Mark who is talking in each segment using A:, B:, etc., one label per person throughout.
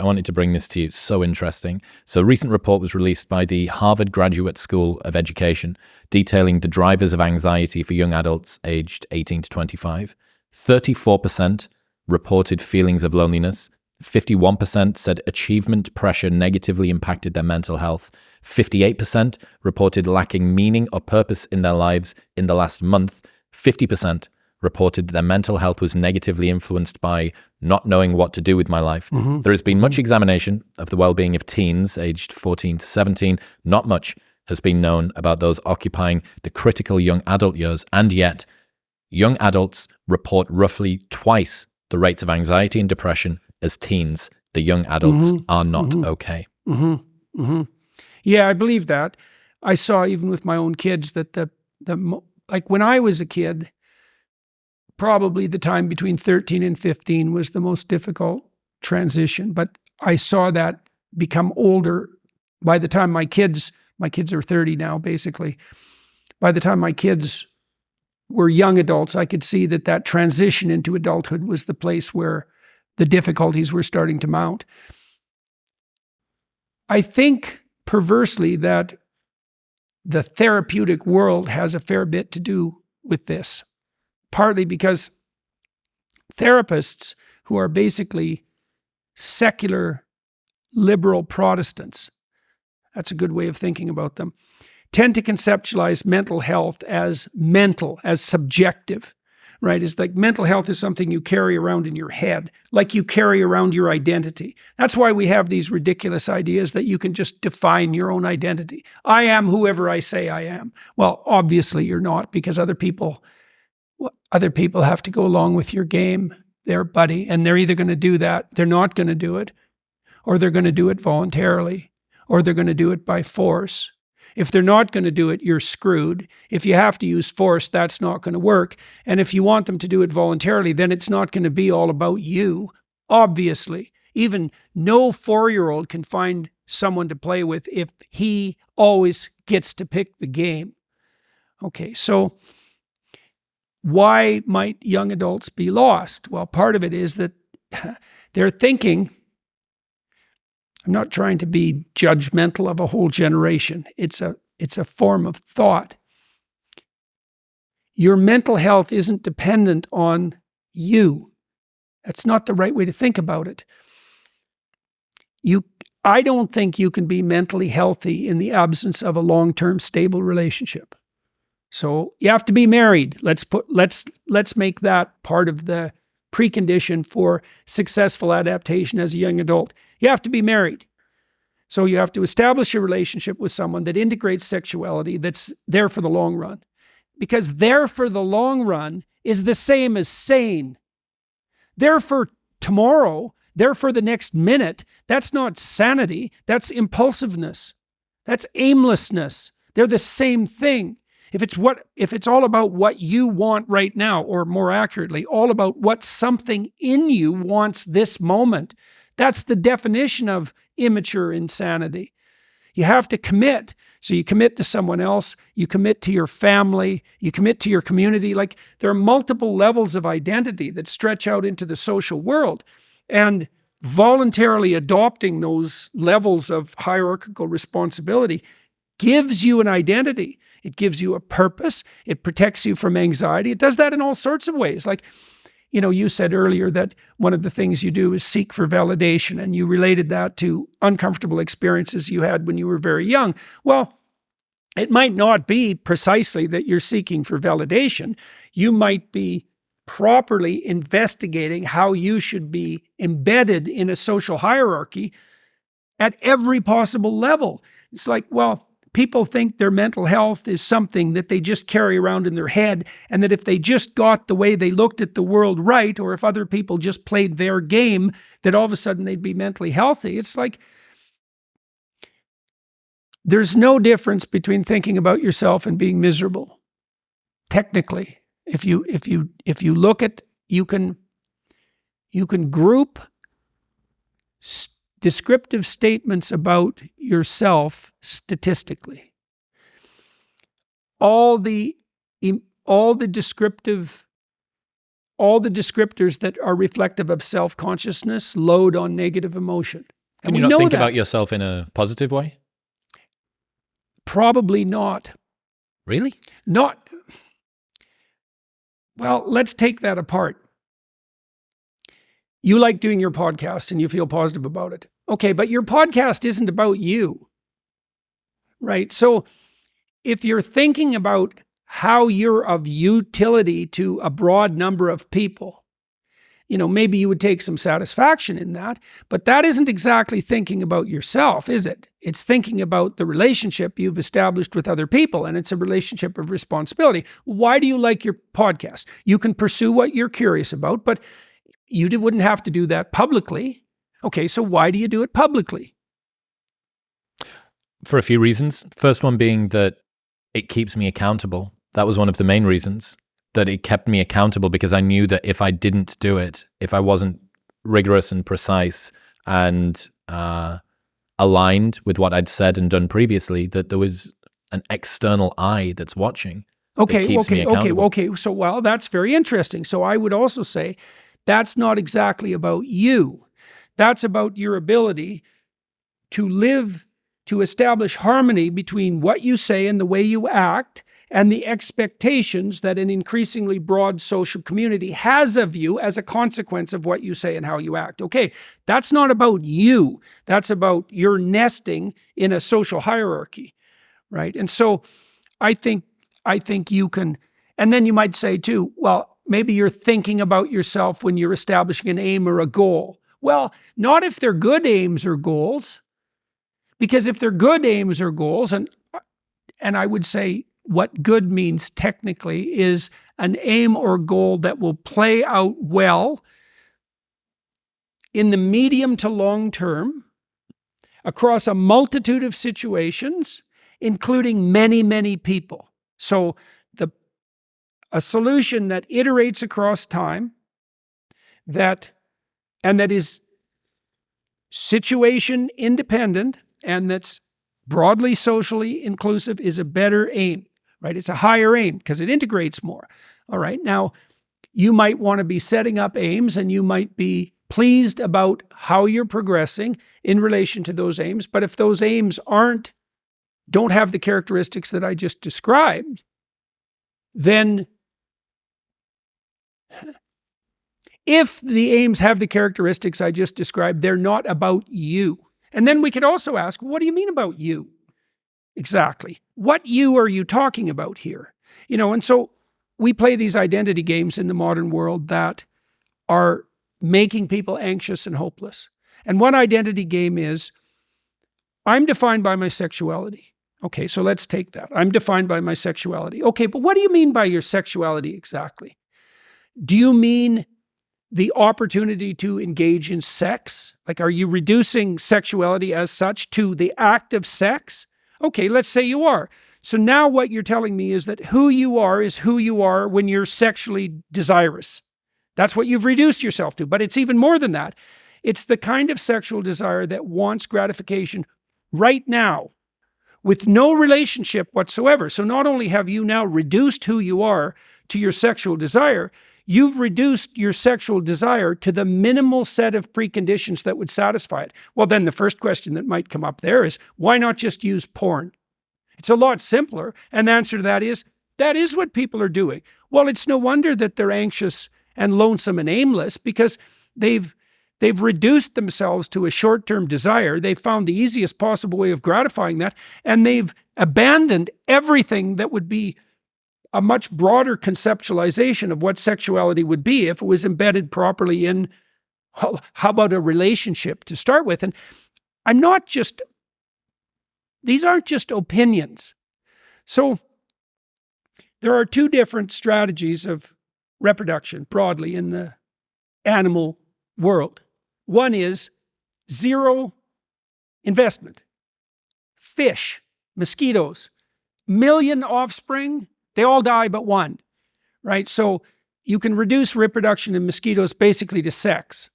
A: I wanted to bring this to you. So interesting. So a recent report was released by the Harvard Graduate School of Education detailing the drivers of anxiety for young adults aged 18 to 25. 34% reported feelings of loneliness. 51% said achievement pressure negatively impacted their mental health. 58% reported lacking meaning or purpose in their lives in the last month. 50% reported that their mental health was negatively influenced by not knowing what to do with my life.
B: Mm-hmm.
A: There has been much examination of the well-being of teens aged 14 to 17. Not much has been known about those occupying the critical young adult years, and yet young adults report roughly twice the rates of anxiety and depression as teens. The young adults are not okay.
B: Yeah, I believe that. I saw even with my own kids that like when I was a kid, probably the time between 13 and 15 was the most difficult transition. But I saw that become older. By the time my kids are 30 now, basically. By the time my kids were young adults, I could see that transition into adulthood was the place where the difficulties were starting to mount. I think perversely that the therapeutic world has a fair bit to do with this, partly because therapists who are basically secular liberal Protestants, that's a good way of thinking about them, tend to conceptualize mental health as subjective, right? It's like mental health is something you carry around in your head, like you carry around your identity. That's why we have these ridiculous ideas that you can just define your own identity. I am whoever I say I am. Well, obviously you're not, because other people have to go along with your game there, buddy, and they're either going to do that, they're not going to do it, or they're going to do it voluntarily, or they're going to do it by force. If they're not going to do it, you're screwed. If you have to use force, that's not going to work. And if you want them to do it voluntarily, then it's not going to be all about you. Obviously, even no 4-year-old can find someone to play with if he always gets to pick the game. Okay, so why might young adults be lost? Well, part of it is that they're thinking, I'm not trying to be judgmental of a whole generation. It's a form of thought. Your mental health isn't dependent on you. That's not the right way to think about it. I don't think you can be mentally healthy in the absence of a long-term stable relationship. So you have to be married. Let's make that part of the precondition for successful adaptation as a young adult. You have to be married. So you have to establish a relationship with someone that integrates sexuality, that's there for the long run. Because there for the long run is the same as sane. There for tomorrow, there for the next minute, that's not sanity, that's impulsiveness. That's aimlessness. They're the same thing. If it's all about what you want right now, or more accurately, all about what something in you wants this moment, that's the definition of immature insanity. You have to commit. So you commit to someone else, you commit to your family, you commit to your community. Like, there are multiple levels of identity that stretch out into the social world. And voluntarily adopting those levels of hierarchical responsibility gives you an identity. It gives you a purpose. It protects you from anxiety. It does that in all sorts of ways. Like, you said earlier that one of the things you do is seek for validation, and you related that to uncomfortable experiences you had when you were very young. Well, it might not be precisely that you're seeking for validation. You might be properly investigating how you should be embedded in a social hierarchy at every possible level. It's like, well, people think their mental health is something that they just carry around in their head, and that if they just got the way they looked at the world right, or if other people just played their game, that all of a sudden they'd be mentally healthy. It's like, there's no difference between thinking about yourself and being miserable. Technically, if you look at, you can group descriptive statements about yourself statistically. All the descriptive all the descriptors that are reflective of self-consciousness load on negative emotion.
A: Can you not think about yourself in a positive way?
B: Probably not.
A: Really?
B: Not. Well, let's take that apart. You like doing your podcast and you feel positive about it. Okay, but your podcast isn't about you, right? So if you're thinking about how you're of utility to a broad number of people, maybe you would take some satisfaction in that, but that isn't exactly thinking about yourself, is it? It's thinking about the relationship you've established with other people, and it's a relationship of responsibility. Why do you like your podcast? You can pursue what you're curious about, but you wouldn't have to do that publicly. Okay, so why do you do it publicly?
A: For a few reasons. First one being that it keeps me accountable. That was one of the main reasons, that it kept me accountable, because I knew that if I didn't do it, if I wasn't rigorous and precise and aligned with what I'd said and done previously, that there was an external eye that's watching.
B: Okay. So, well, that's very interesting. So I would also say that's not exactly about you. That's about your ability to establish harmony between what you say and the way you act, and the expectations that an increasingly broad social community has of you as a consequence of what you say and how you act. Okay, that's not about you. That's about your nesting in a social hierarchy, right? And so I think you can, and then you might say too, well, maybe you're thinking about yourself when you're establishing an aim or a goal. Well, not if they're good aims or goals, because if they're good aims or goals, and I would say what good means technically is an aim or goal that will play out well in the medium to long term across a multitude of situations, including many, many people. So a solution that iterates across time, that is situation independent and that's broadly socially inclusive is a better aim, right? It's a higher aim because it integrates more. All right. Now, you might want to be setting up aims and you might be pleased about how you're progressing in relation to those aims. But if those aims don't have the characteristics that I just described, then if the aims have the characteristics I just described, they're not about you. And then we could also ask, what do you mean about you? Exactly. What you are you talking about here? And so we play these identity games in the modern world that are making people anxious and hopeless. And one identity game is, I'm defined by my sexuality. Okay, so let's take that. I'm defined by my sexuality. Okay, but what do you mean by your sexuality exactly? Do you mean the opportunity to engage in sex? Like, are you reducing sexuality as such to the act of sex? Okay, let's say you are. So now what you're telling me is that who you are is who you are when you're sexually desirous. That's what you've reduced yourself to. But it's even more than that. It's the kind of sexual desire that wants gratification right now with no relationship whatsoever. So not only have you now reduced who you are to your sexual desire, you've reduced your sexual desire to the minimal set of preconditions that would satisfy it. Well, then the first question that might come up there is, why not just use porn? It's a lot simpler. And the answer to that is what people are doing. Well, it's no wonder that they're anxious and lonesome and aimless, because they've reduced themselves to a short-term desire. They've found the easiest possible way of gratifying that, and they've abandoned everything that would be a much broader conceptualization of what sexuality would be if it was embedded properly in, well, how about a relationship to start with? And these aren't just opinions. So there are two different strategies of reproduction broadly in the animal world. One is zero investment. Fish, mosquitoes, million offspring, they all die but one, right? So you can reduce reproduction in mosquitoes basically to sex.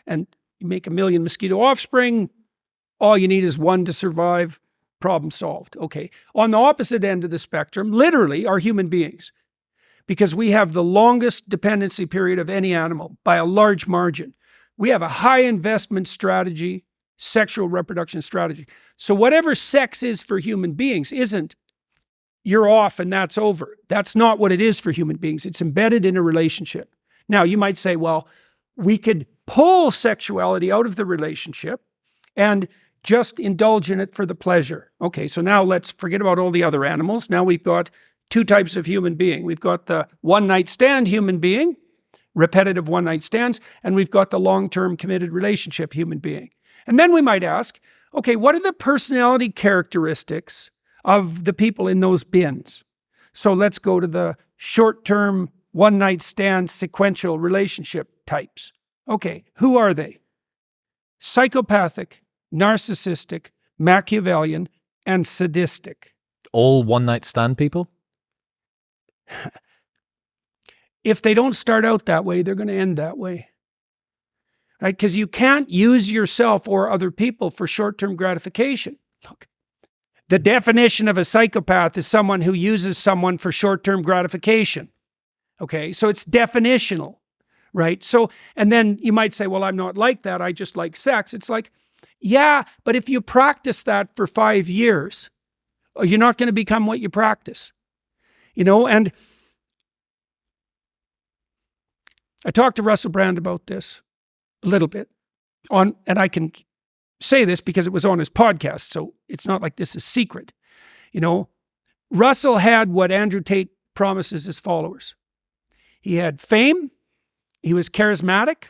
B: And you make 1 million mosquito offspring, all you need is one to survive, problem solved. Okay. On the opposite end of the spectrum, literally, are human beings. because we have the longest dependency period of any animal by a large margin. We have a high investment strategy, sexual reproduction strategy. So whatever sex is for human beings isn't you're off and that's over. That's not what it is for human beings. It's embedded in a relationship. Now, you might say, well, we could pull sexuality out of the relationship and just indulge in it for the pleasure. Okay, so now let's forget about all the other animals. Now we've got two types of human being. We've got the one-night stand human being, repetitive one-night stands, and we've got the long-term committed relationship human being. And then we might ask, okay, what are the personality characteristics of the people in those bins? So let's go to the short-term one-night stand sequential relationship types. Okay, who are they? Psychopathic, narcissistic, Machiavellian, and sadistic.
A: All one-night stand people?
B: If they don't start out that way, they're going to end that way. Right? Because you can't use yourself or other people for short-term gratification. Look, the definition of a psychopath is someone who uses someone for short-term gratification. Okay, so it's definitional, right? So, and then you might say, well, I'm not like that. I just like sex. It's like, yeah, but if you practice that for 5 years, you're not going to become what you practice. You know, and I talked to Russell Brand about this a little bit and I can say this because it was on his podcast, so it's not like this is secret. You know, Russell had what Andrew Tate promises his followers. He had fame, he was charismatic,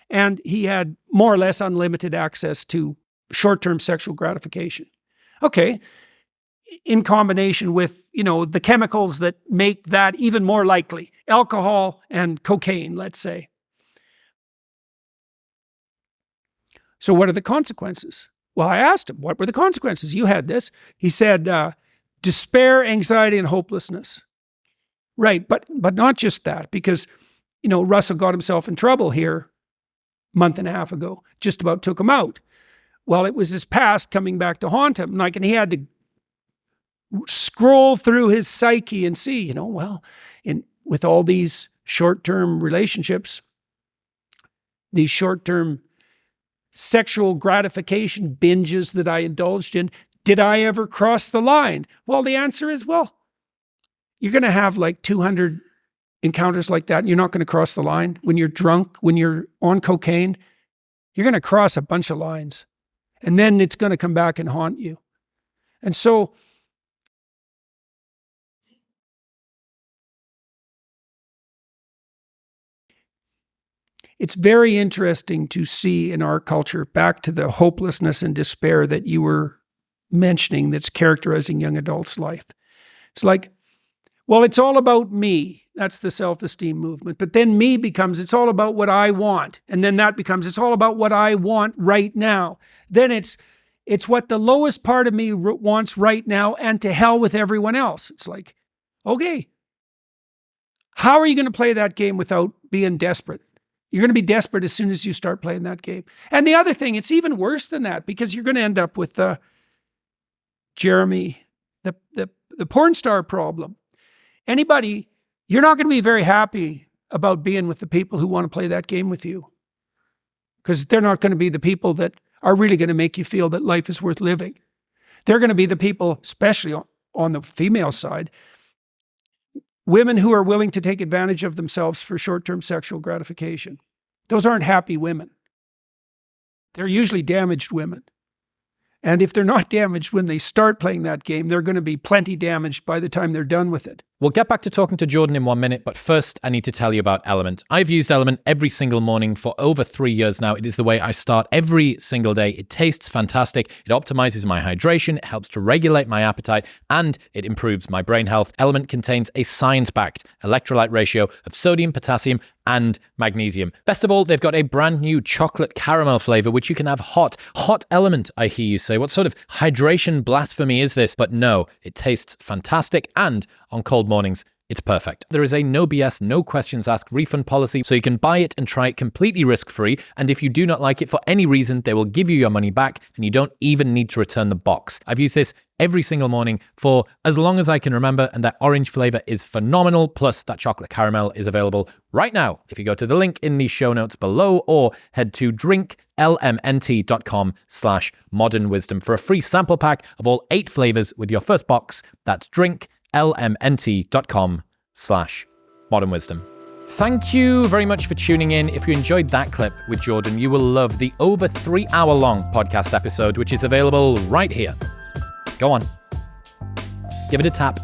B: and he had more or less unlimited access to short-term sexual gratification. Okay, in combination with, you know, the chemicals that make that even more likely, alcohol and cocaine, let's say. So what are the consequences? Well, I asked him, what were the consequences? You had this. He said, despair, anxiety, and hopelessness. Right, but not just that, because, you know, Russell got himself in trouble here a month and a half ago, just about took him out. Well, it was his past coming back to haunt him, and he had to scroll through his psyche and see, you know, well, with all these short-term relationships, these short-term sexual gratification binges that I indulged in, did I ever cross the line? Well, the answer is, well, you're going to have like 200 encounters like that, and you're not going to cross the line. When you're drunk, when you're on cocaine, you're going to cross a bunch of lines. And then it's going to come back and haunt you. And so it's very interesting to see in our culture, back to the hopelessness and despair that you were mentioning that's characterizing young adults' life. It's like, well, it's all about me. That's the self-esteem movement. But then me becomes, it's all about what I want. And then that becomes, it's all about what I want right now. Then it's what the lowest part of me wants right now, and to hell with everyone else. It's like, okay, how are you going to play that game without being desperate? You're going to be desperate as soon as you start playing that game. And the other thing, it's even worse than that, because you're going to end up with Jeremy, the porn star problem. Anybody, you're not going to be very happy about being with the people who want to play that game with you, because they're not going to be the people that are really going to make you feel that life is worth living. They're going to be the people, especially on the female side, women who are willing to take advantage of themselves for short-term sexual gratification. Those aren't happy women. They're usually damaged women. And if they're not damaged when they start playing that game, they're going to be plenty damaged by the time they're done with it.
A: We'll get back to talking to Jordan in 1 minute, but first I need to tell you about Element. I've used Element every single morning for over 3 years now. It is the way I start every single day. It tastes fantastic. It optimizes my hydration. It helps to regulate my appetite, and it improves my brain health. Element contains a science-backed electrolyte ratio of sodium, potassium, and magnesium. Best of all, they've got a brand new chocolate caramel flavor, which you can have hot. Hot Element, I hear you say. What sort of hydration blasphemy is this? But no, it tastes fantastic, and on cold mornings, It's perfect. There is a no BS, no questions asked refund policy, so you can buy it and try it completely risk-free. And if you do not like it for any reason, they will give you your money back and you don't even need to return the box. I've used this every single morning for as long as I can remember, and that orange flavor is phenomenal. Plus, that chocolate caramel is available right now if you go to the link in the show notes below or head to drinklmnt.com/modernwisdom for a free sample pack of all 8 flavors with your first box. That's drinklmnt.com/modernwisdom. Thank you very much for tuning in. If you enjoyed that clip with Jordan, you will love the over 3-hour-long podcast episode, which is available right here. Go on. Give it a tap.